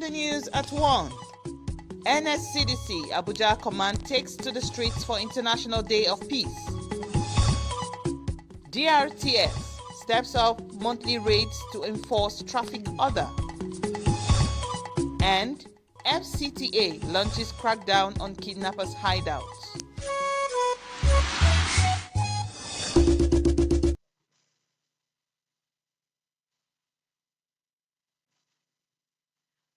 the news at 1. NSCDC Abuja Command takes to the streets for International Day of Peace. DRTS steps up monthly raids to enforce traffic order. And FCTA launches crackdown on kidnappers' hideouts.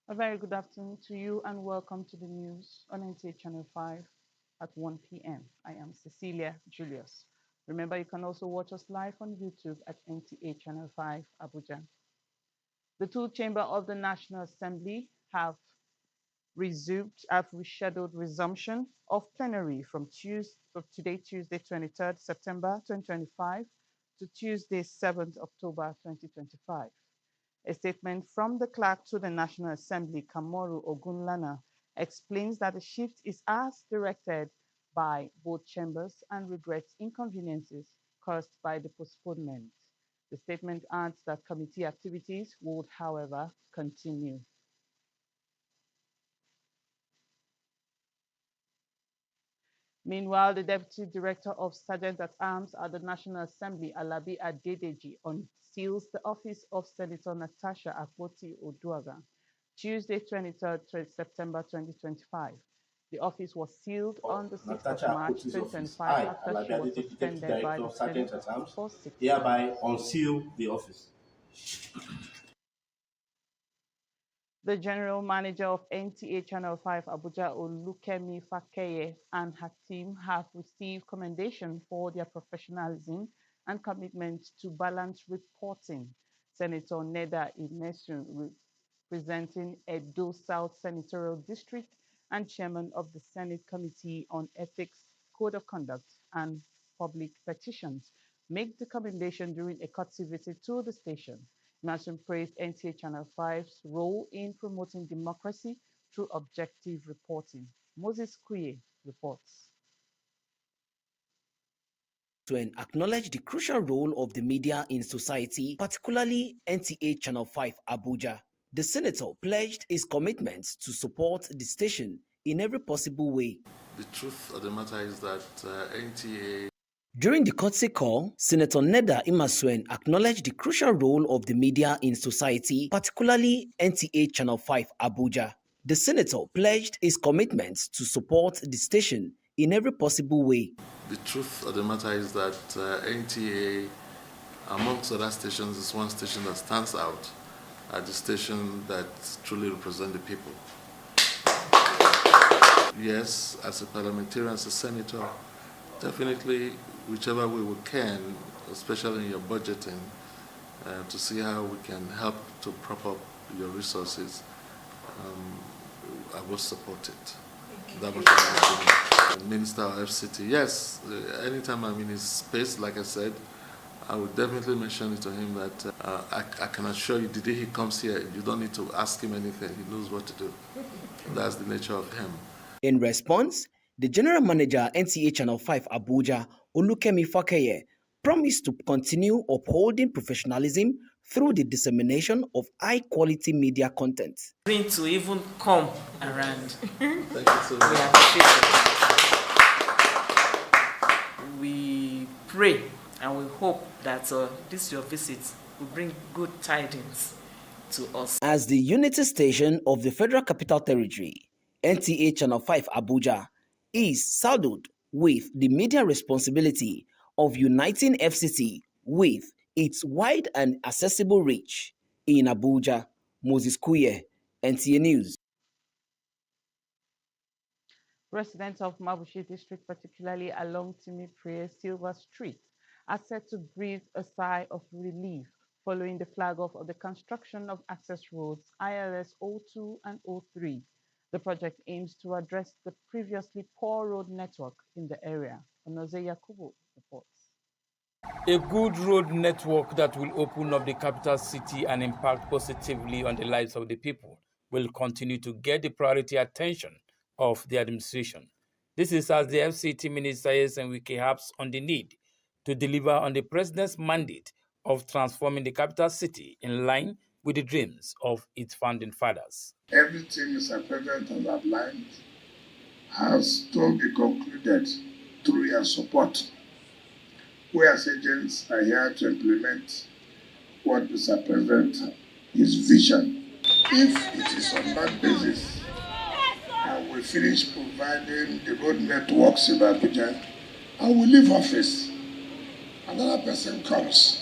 A very good afternoon to you and welcome to the news on NTA Channel 5 at 1 p.m. I am Cecilia Julius. Remember, you can also watch us live on YouTube at NTA Channel 5 Abuja. The two chambers of the National Assembly have rescheduled resumption of plenary from today, Tuesday, 23rd September 2025 to Tuesday, 7th October 2025. A statement from the clerk to the National Assembly, Kamoru Ogunlana, explains that the shift is as directed by both chambers and regrets inconveniences caused by the postponement. The statement adds that committee activities would, however, continue. Meanwhile, the Deputy Director of Sergeant at Arms at the National Assembly, Alabi Adedeji, unseals the office of Senator Natasha Akpoti-Oduaghan, Tuesday, 23rd September 2025. The office was sealed on the 6th of March 2025 after she was suspended by the Senate for 6 months. Hereby unseal the office. The General Manager of NTA Channel 5 Abuja, Olukemi Fakeye, and her team have received commendation for their professionalism and commitment to balanced reporting. Senator Neda Imesun, representing Edo South Senatorial District and Chairman of the Senate Committee on Ethics, Code of Conduct, and Public Petitions, make the commendation during a courtesy visit to the station. Imesun praised NTA Channel 5's role in promoting democracy through objective reporting. Moses Kuye reports. To acknowledge the crucial role of the media in society, particularly NTA Channel 5 Abuja, the senator pledged his commitment to support the station in every possible way. The truth of the matter is that NTA... During the courtesy call, Senator Neda Imesun acknowledged the crucial role of the media in society, particularly NTA Channel 5 Abuja. The senator pledged his commitment to support the station in every possible way. The truth of the matter is that NTA, amongst other stations, is one station that stands out as the station that truly represents the people. Yes, as a parliamentarian, as a senator, definitely whichever way we can, especially in your budgeting, to see how we can help to prop up your resources, I will support it. That was the Minister of FCT. Yes, anytime I'm in his space, like I said, I would definitely mention it to him that I can assure you, the day he comes here, you don't need to ask him anything. He knows what to do. That's the nature of him. In response, the General Manager NTA Channel 5 Abuja, Olukemi Fakeye, promised to continue upholding professionalism through the dissemination of high-quality media content. Going to even come around. Thank you so much. We appreciate it. We pray and we hope that this your visit will bring good tidings to us. As the unity station of the Federal Capital Territory, NTA Channel 5 Abuja is saddled with the media responsibility of uniting FCT with its wide and accessible reach. In Abuja, Moses Kuye, NTA News. Residents of Mabushi District, particularly along Timi Prayer Silver Street, are set to breathe a sigh of relief following the flag-off of the construction of access roads ILS 02 and 03. The project aims to address the previously poor road network in the area. Onoze Yakubu reports. A good road network that will open up the capital city and impact positively on the lives of the people will continue to get the priority attention of the administration. This is as the FCT Minister Wike harps on the need to deliver on the President's mandate of transforming the capital city in line with the dreams of its founding fathers. Everything Mr. President has outlined has to be concluded through your support. We as agents are here to implement what Mr. President, his vision. If it is on that basis and we finish providing the road networks in Abuja, I will leave office. Another person comes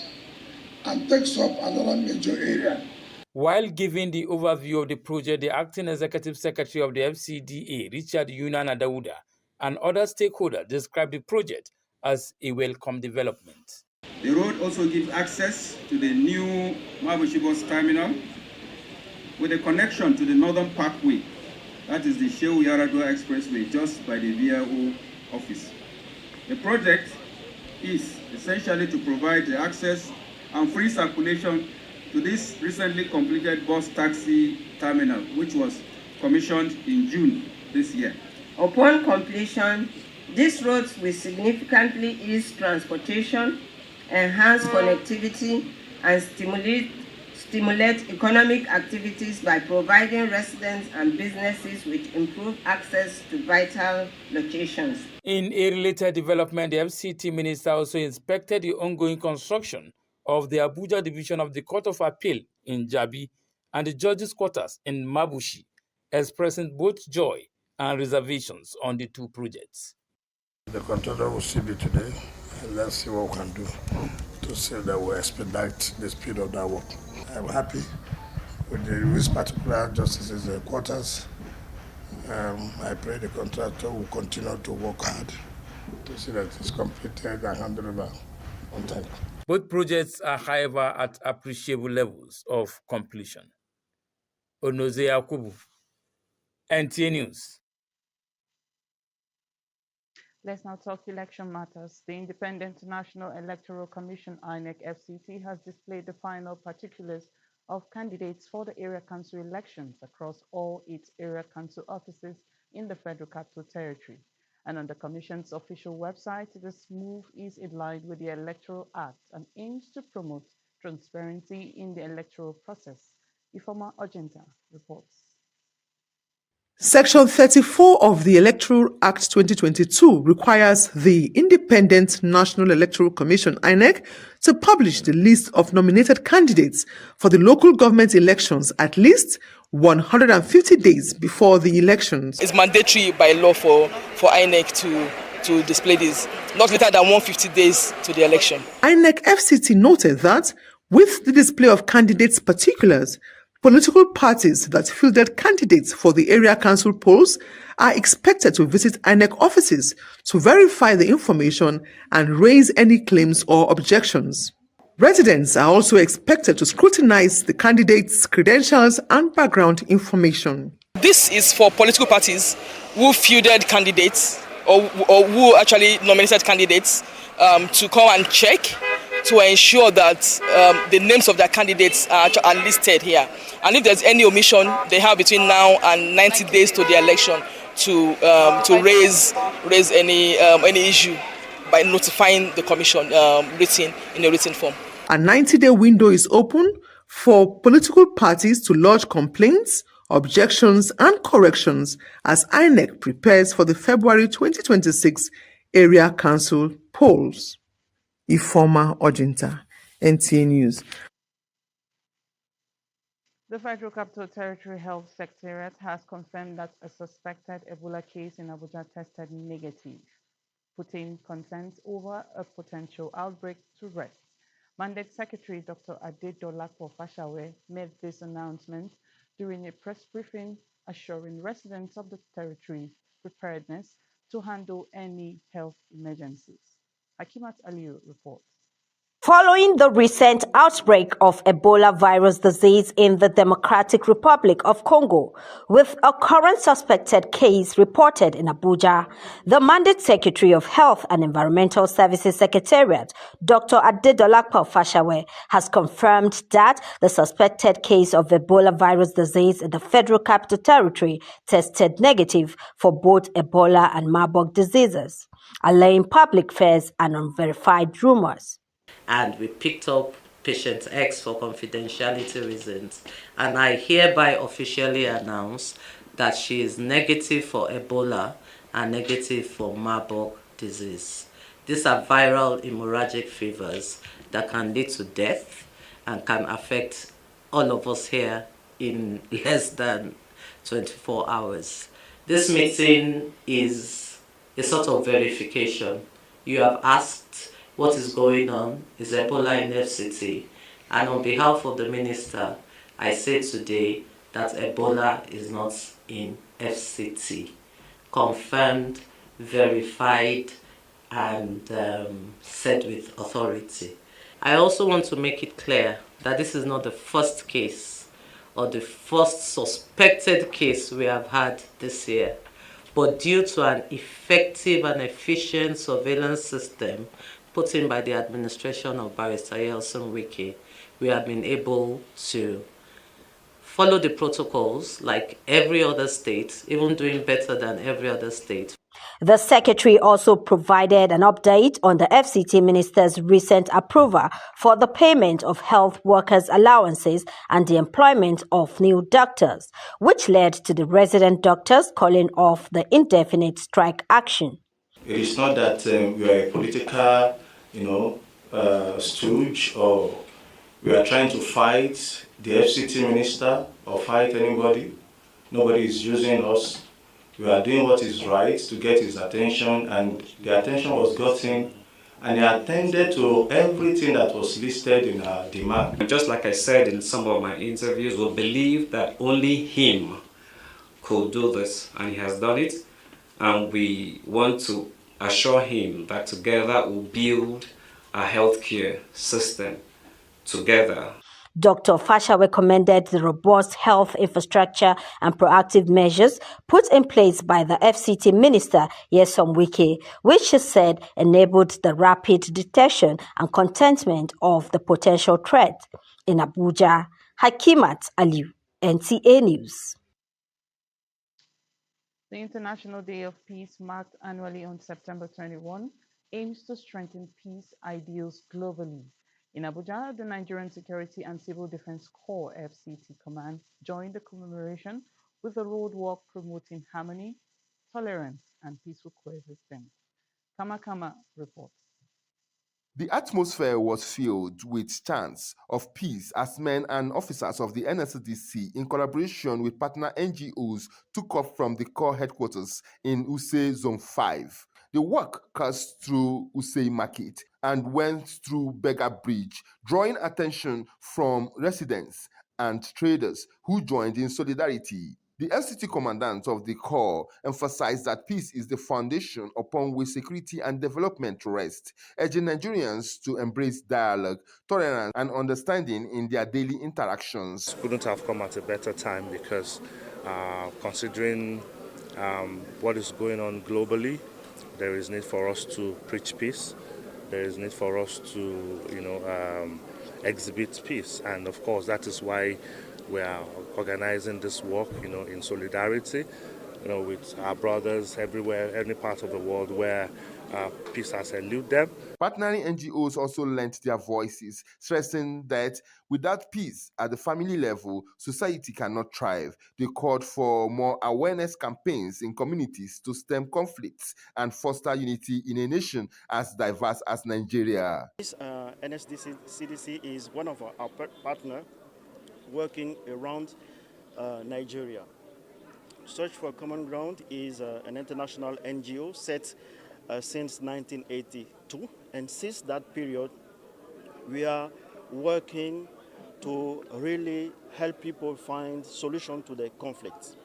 and takes up another major area. While giving the overview of the project, the acting executive secretary of the FCDA, Richard Yunan Adawuda, and other stakeholders described the project as a welcome development. The road also gives access to the new Mabushi bus terminal with a connection to the Northern Parkway, that is the Shehu Yaradua Expressway, just by the VIO office. The project is essentially to provide the access and free circulation to this recently completed bus taxi terminal, which was commissioned in June this year. Upon completion, these roads will significantly ease transportation, enhance connectivity, and stimulate economic activities by providing residents and businesses with improved access to vital locations. In a related development, the FCT minister also inspected the ongoing construction of the Abuja division of the Court of Appeal in Jabi and the judges' quarters in Mabushi, expressing both joy and reservations on the two projects. The contractor will see me today, and let's see what we can do to see that we expedite the speed of that work. I'm happy with this particular justice's quarters. I pray the contractor will continue to work hard to see that it's completed and handed over on time. Both projects are, however, at appreciable levels of completion. Onoze Yakubu, NTA News. Let's now talk election matters. The Independent National Electoral Commission, INEC FCT, has displayed the final particulars of candidates for the area council elections across all its area council offices in the Federal Capital Territory. And on the Commission's official website, this move is in line with the Electoral Act and aims to promote transparency in the electoral process. Ifoma Ojenta reports. Section 34 of the Electoral Act 2022 requires the Independent National Electoral Commission, INEC, to publish the list of nominated candidates for the local government elections at least 150 days before the elections. It's mandatory by law for INEC to display this, not later than 150 days to the election. INEC FCT noted that with the display of candidates' particulars, political parties that fielded candidates for the area council polls are expected to visit INEC offices to verify the information and raise any claims or objections. Residents are also expected to scrutinize the candidates' credentials and background information. This is for political parties who fielded candidates or who actually nominated candidates to come and check to ensure that the names of their candidates are listed here. And if there's any omission, they have between now and 90 days to the election to raise any issue by notifying the commission in a written form. A 90-day window is open for political parties to lodge complaints, objections, and corrections as INEC prepares for the February 2026 area council polls. Ifoma Ojenta, NTA News. The Federal Capital Territory Health Secretariat has confirmed that a suspected Ebola case in Abuja tested negative, putting concerns over a potential outbreak to rest. Mandate Secretary Dr. Adedolapo Fashawe made this announcement during a press briefing, assuring residents of the territory preparedness to handle any health emergencies. Hakimat Aliyu reports. Following the recent outbreak of Ebola virus disease in the Democratic Republic of Congo, with a current suspected case reported in Abuja, the Mandate Secretary of Health and Environmental Services Secretariat, Dr. Adedolapo Fashawe, has confirmed that the suspected case of Ebola virus disease in the Federal Capital Territory tested negative for both Ebola and Marburg diseases, allaying public fears and unverified rumors. And we picked up patient X for confidentiality reasons, and I hereby officially announce that she is negative for Ebola and negative for Marburg disease. These are viral hemorrhagic fevers that can lead to death and can affect all of us here in less than 24 hours. This meeting is a sort of verification. You have asked what is going on, is Ebola in FCT? And on behalf of the minister, I say today that Ebola is not in FCT. Confirmed, verified, and said with authority. I also want to make it clear that this is not the first case or the first suspected case we have had this year, but due to an effective and efficient surveillance system put in by the administration of Barrister Yeltsin Wike, we have been able to follow the protocols like every other state, even doing better than every other state. The secretary also provided an update on the FCT minister's recent approval for the payment of health workers' allowances and the employment of new doctors, which led to the resident doctors calling off the indefinite strike action. It is not that we are a political, stooge, or we are trying to fight the FCT minister or fight anybody. Nobody is using us. We are doing what is right to get his attention, and the attention was gotten, and he attended to everything that was listed in our demand. Just like I said in some of my interviews, we believe that only him could do this, and he has done it, and we want to assure him that together we'll build a healthcare system together. Dr. Fasha recommended the robust health infrastructure and proactive measures put in place by the FCT minister, Nyesom Wike, which she said enabled the rapid detection and containment of the potential threat. In Abuja, Hakimat Aliu, NTA News. The International Day of Peace, marked annually on September 21, aims to strengthen peace ideals globally. In Abuja, the Nigerian Security and Civil Defense Corps FCT Command joined the commemoration with a roadwalk promoting harmony, tolerance, and peaceful coexistence. Kama reports. The atmosphere was filled with chants of peace as men and officers of the NSCDC, in collaboration with partner NGOs, took off from the Corps headquarters in Use Zone 5. The walk passed through Use Market and went through Beggar Bridge, drawing attention from residents and traders who joined in solidarity. The FCT commandant of the Corps emphasized that peace is the foundation upon which security and development rest, urging Nigerians to embrace dialogue, tolerance, and understanding in their daily interactions. Couldn't have come at a better time because considering what is going on globally, there is need for us to preach peace. There is need for us to, exhibit peace, and of course that is why we are organizing this walk, in solidarity, with our brothers everywhere, any part of the world where peace has eluded them. Partnering NGOs also lent their voices, stressing that without peace at the family level, society cannot thrive. They called for more awareness campaigns in communities to stem conflicts and foster unity in a nation as diverse as Nigeria. This NSCDC is one of our partners working around Nigeria. Search for Common Ground is an international NGO set since 1982, and since that period we are working to really help people find solutions to their conflicts.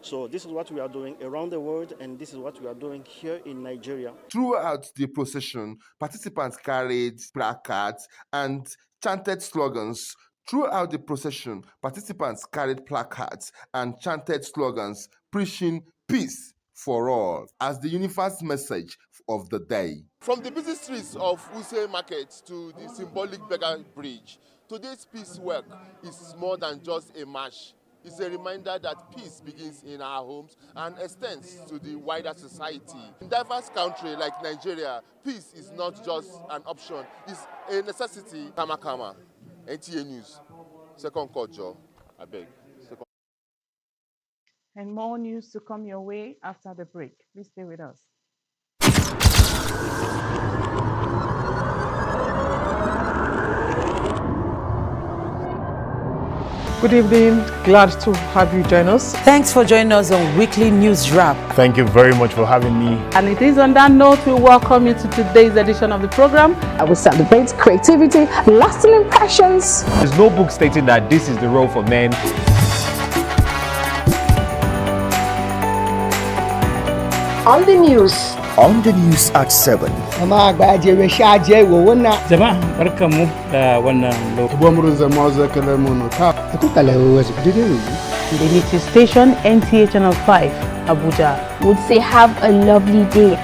So this is what we are doing around the world, and this is what we are doing here in Nigeria. Throughout the procession, participants carried placards and chanted slogans. Throughout the procession, participants carried placards and chanted slogans preaching peace for all as the unified message of the day. From the busy streets of Use Market to the symbolic Beggar Bridge, today's peace work is more than just a march. It's a reminder that peace begins in our homes and extends to the wider society. In a diverse country like Nigeria, peace is not just an option, it's a necessity. Kama. NTA News, second court, Joe. I beg. Second. And more news to come your way after the break. Please stay with us. Good evening. Glad to have you join us. Thanks for joining us on Weekly News Wrap. Thank you very much for having me. And it is on that note we welcome you to today's edition of the program. I will celebrate creativity, lasting impressions. There's no book stating that this is the role for men. On the news. On the news at 7. The news station NTA Channel 5, Abuja. Would say have a lovely day.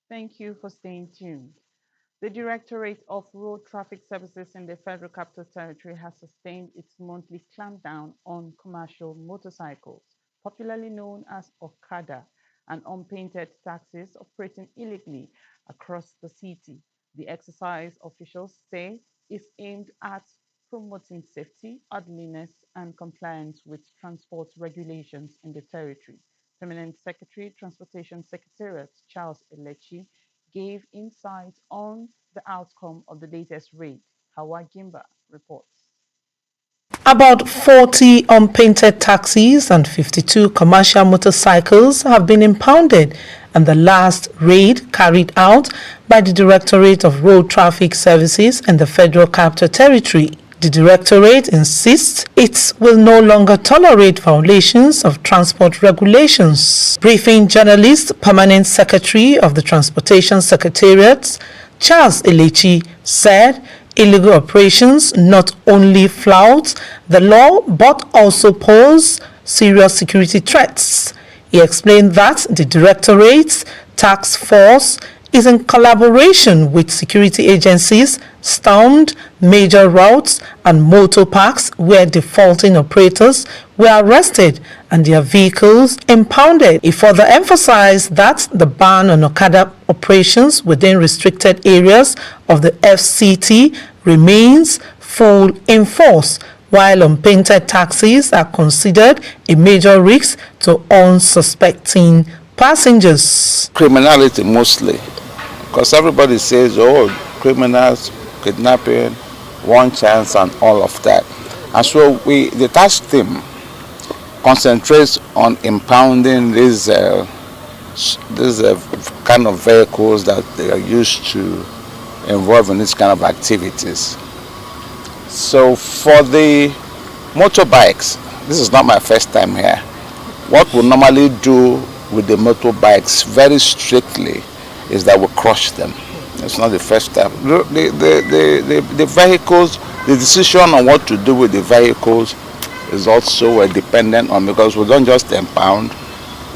Thank you for staying tuned. The Directorate of Road Traffic Services in the Federal Capital Territory has sustained its monthly clampdown on commercial motorcycles, popularly known as Okada, and unpainted taxis operating illegally across the city. The exercise, officials say, is aimed at promoting safety, orderliness, and compliance with transport regulations in the territory. Permanent Secretary, Transportation Secretariat Charles Elechi gave insight on the outcome of the latest raid. Hawa Gimba reports. About 40 unpainted taxis and 52 commercial motorcycles have been impounded in the last raid carried out by the Directorate of Road Traffic Services in the Federal Capital Territory. The Directorate insists it will no longer tolerate violations of transport regulations. Briefing journalist, Permanent Secretary of the Transportation Secretariat, Charles Elechi, said illegal operations not only flout the law but also pose serious security threats. He explained that the Directorate's task force is in collaboration with security agencies, stormed major routes and motor parks where defaulting operators were arrested and their vehicles impounded. He further emphasized that the ban on Okada operations within restricted areas of the FCT remains full in force, while unpainted taxis are considered a major risk to unsuspecting passengers. Criminality mostly, because everybody says, oh, criminals, kidnapping, one chance and all of that. And so the task team concentrates on impounding these kind of vehicles that they are used to involve in this kind of activities. So for the motorbikes, this is not my first time here. What we normally do with the motorbikes very strictly is that we crush them. It's not the first time. The vehicles, the decision on what to do with the vehicles is also dependent on, because we don't just impound.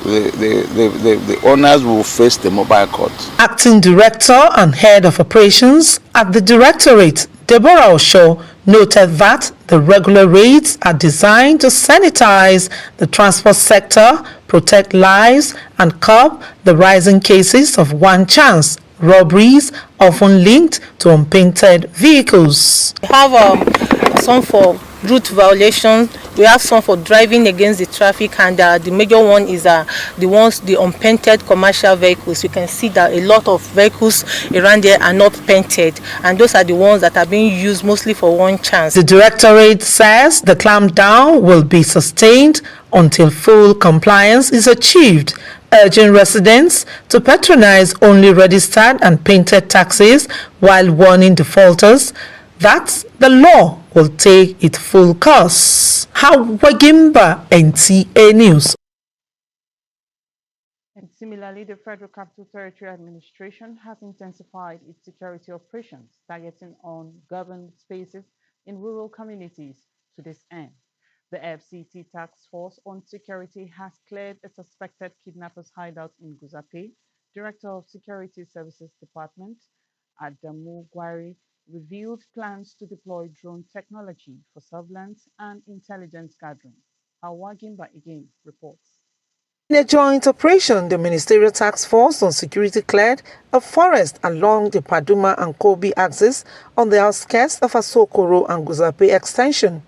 The owners will face the mobile court. Acting Director and Head of Operations at the Directorate, Deborah Osho, noted that the regular raids are designed to sanitize the transport sector, protect lives, and curb the rising cases of one-chance robberies often linked to unpainted vehicles. We have some for route violations, we have some for driving against the traffic, and the major one is the unpainted commercial vehicles. You can see that a lot of vehicles around there are not painted, and those are the ones that are being used mostly for one chance. The Directorate says the clampdown will be sustained until full compliance is achieved, urging residents to patronize only registered and painted taxis while warning defaulters that the law will take its full course. Hawagimba, NTA News. And similarly, the Federal Capital Territory Administration has intensified its security operations, targeting on governed spaces in rural communities to this end. The FCT Task Force on Security has cleared a suspected kidnappers' hideout in Guzape. Director of Security Services Department, Adamu Gwari, revealed plans to deploy drone technology for surveillance and intelligence gathering. Hawa Gimba again reports. In a joint operation, the Ministerial Task Force on Security cleared a forest along the Paduma and Kobe axis on the outskirts of Asokoro and Guzape extension,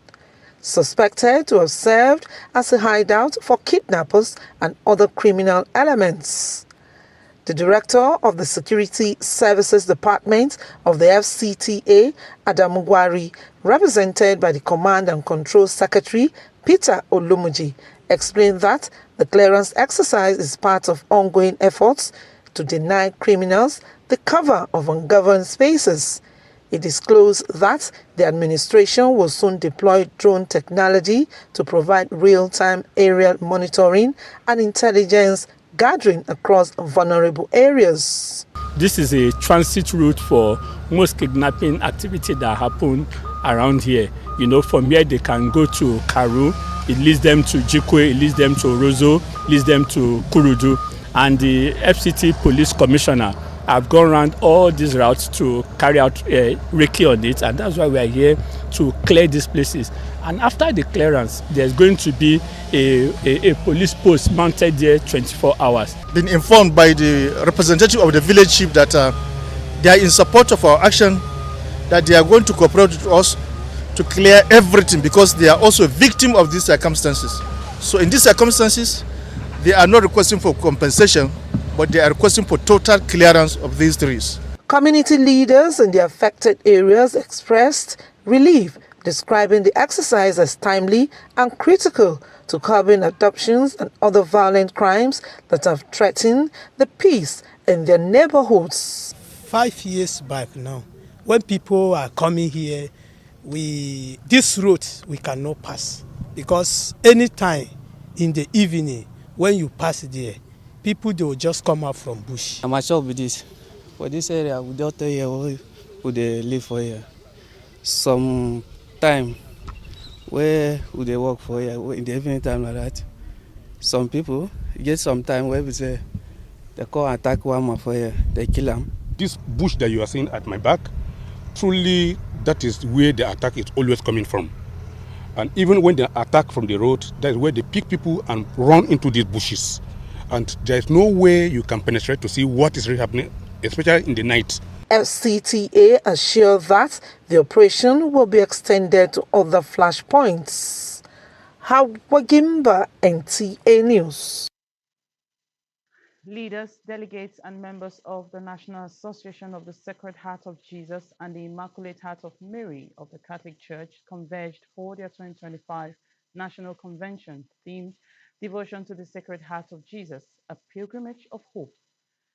suspected to have served as a hideout for kidnappers and other criminal elements. The director of the Security Services Department of the FCTA, Adamu Gwari, represented by the Command and Control Secretary, Peter Olumuji, explained that the clearance exercise is part of ongoing efforts to deny criminals the cover of ungoverned spaces. He disclosed that the administration will soon deploy drone technology to provide real-time aerial monitoring and intelligence gathering across vulnerable areas. This is a transit route for most kidnapping activity that happen around here. You know, from here they can go to Karu, it leads them to Jikwe, it leads them to Rozo, leads them to Kurudu, and the FCT Police Commissioner have gone around all these routes to carry out recce on it, and that's why we are here to clear these places. And after the clearance, there's going to be a police post mounted there 24 hours. Been informed by the representative of the village chief that they are in support of our action, that they are going to cooperate with us to clear everything because they are also a victim of these circumstances. So in these circumstances, they are not requesting for compensation, but they are requesting for total clearance of these trees. Community leaders in the affected areas expressed relief, describing the exercise as timely and critical to curbing adoptions and other violent crimes that have threatened the peace in their neighborhoods. 5 years back now, when people are coming here, this road we cannot pass because anytime in the evening when you pass there, people they will just come out from bush. I'm sure with this. For this area, we don't tell you who they live for here. Some time where who they work for here in the evening time like that. Some people get some time where we say they call attack one man for here, they kill them. This bush that you are seeing at my back, truly that is where the attack is always coming from. And even when they attack from the road, that is where they pick people and run into these bushes. And there is no way you can penetrate to see what is really happening, especially in the night. FCTA assured that the operation will be extended to other flashpoints. Hawagimba, NTA News. Leaders, delegates, and members of the National Association of the Sacred Heart of Jesus and the Immaculate Heart of Mary of the Catholic Church converged for their 2025 National Convention themed Devotion to the Sacred Heart of Jesus, a Pilgrimage of Hope.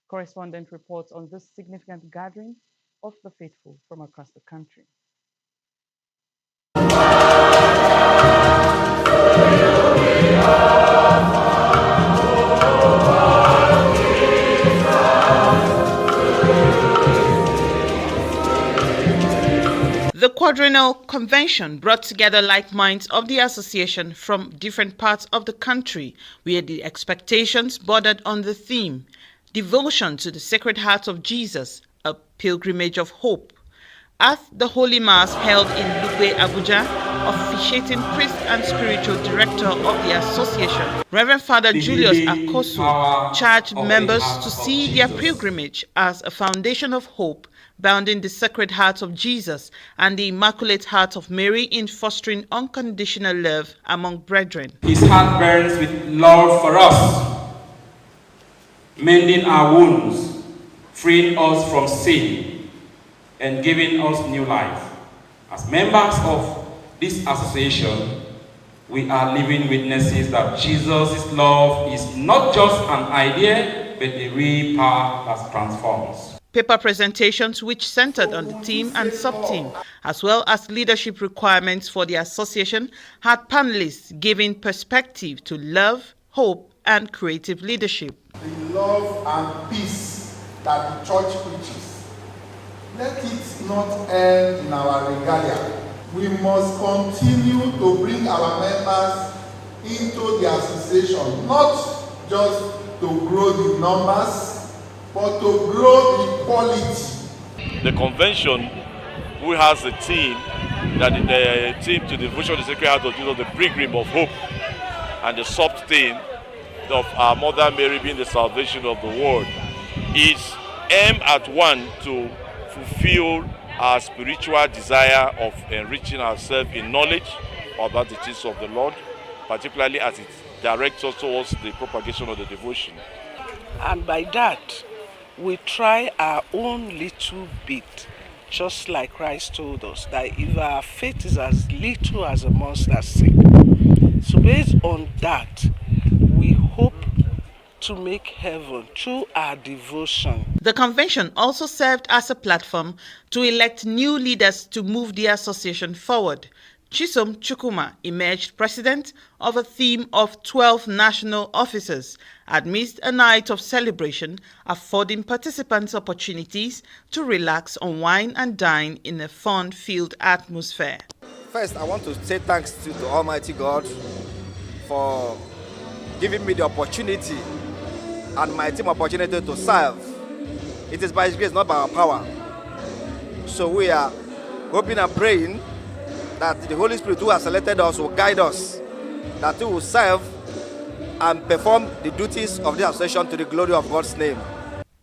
Correspondent reports on this significant gathering of the faithful from across the country. The quadrennial convention brought together like minds of the association from different parts of the country, where the expectations bordered on the theme, Devotion to the Sacred Heart of Jesus, a Pilgrimage of Hope. At the Holy Mass held in On Abuja, officiating priest and spiritual director of the association, Reverend Father Julius Akosu, charged members to see their pilgrimage as a foundation of hope, bounding the Sacred Heart of Jesus and the Immaculate Heart of Mary in fostering unconditional love among brethren. His heart burns with love for us, mending our wounds, freeing us from sin, and giving us new life. As members of this association, we are living witnesses that Jesus' love is not just an idea, but a real power that transforms. Paper presentations which centered on the theme and sub-theme, as well as leadership requirements for the association, had panelists giving perspective to love, hope, and creative leadership. The love and peace that the church preaches, let it not end in our regalia. We must continue to bring our members into the association, not just to grow the numbers, but to grow the quality. The convention, who has a theme, that the theme to devotion to the Sacred Heart of Jesus, the Pilgrim of Hope, and the sub-theme, of our Mother Mary being the salvation of the world, is aimed at one to fulfill our spiritual desire of enriching ourselves in knowledge about the things of the Lord, particularly as it directs us towards the propagation of the devotion. And by that, we try our own little bit, just like Christ told us, that if our faith is as little as a mustard seed. So based on that, we hope to make heaven through our devotion. The convention also served as a platform to elect new leaders to move the association forward. Chisom Chukwuma emerged president of a theme of 12 national officers amidst a night of celebration, affording participants opportunities to relax, unwind and dine in a fun-filled atmosphere. First, I want to say thanks to the Almighty God for giving me the opportunity and my team opportunity to serve. It is by His grace, not by our power. So we are hoping and praying that the Holy Spirit who has selected us will guide us, that we will serve and perform the duties of the association to the glory of God's name.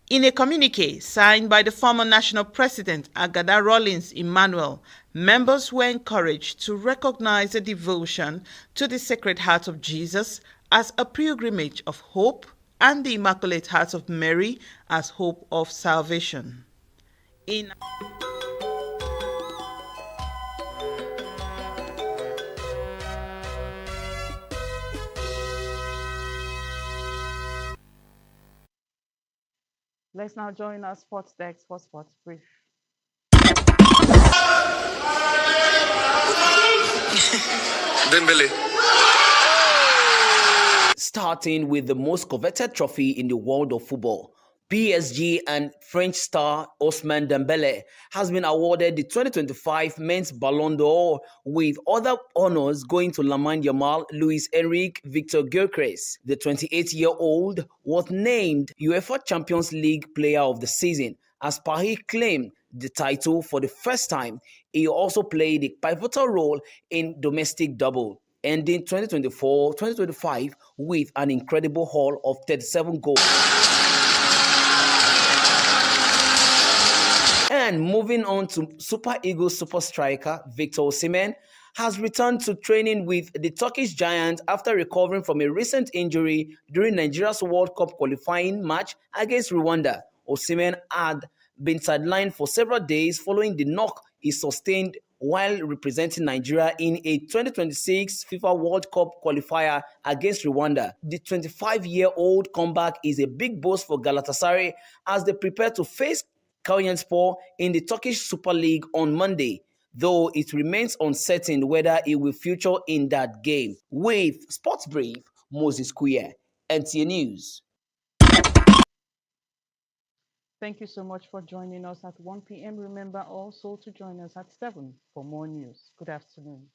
In a communique signed by the former national president Agada Rawlings Emmanuel, members were encouraged to recognize the devotion to the Sacred Heart of Jesus as a pilgrimage of hope and the Immaculate Heart of Mary as hope of salvation. Let's now join our sports desk for sports brief. Dembele. Starting with the most coveted trophy in the world of football, PSG and French star Ousmane Dembele has been awarded the 2025 Men's Ballon d'Or, with other honors going to Lamine Yamal, Luis Enrique, Victor Gyökeres. The 28-year-old was named UEFA Champions League Player of the Season as Paris claimed the title for the first time. He also played a pivotal role in domestic double, ending 2024-2025 with an incredible haul of 37 goals. And moving on to Super Eagles super striker Victor Osimhen has returned to training with the Turkish giant after recovering from a recent injury during Nigeria's World Cup qualifying match against Rwanda. Osimhen had been sidelined for several days following the knock he sustained while representing Nigeria in a 2026 FIFA World Cup qualifier against Rwanda. The 25-year-old comeback is a big boost for Galatasaray as they prepare to face Kayserispor in the Turkish Super League on Monday, though it remains uncertain whether he will feature in that game. With Sports Brief, Moses Kuye, NTA News. Thank you so much for joining us at 1 p.m. Remember also to join us at 7 for more news. Good afternoon.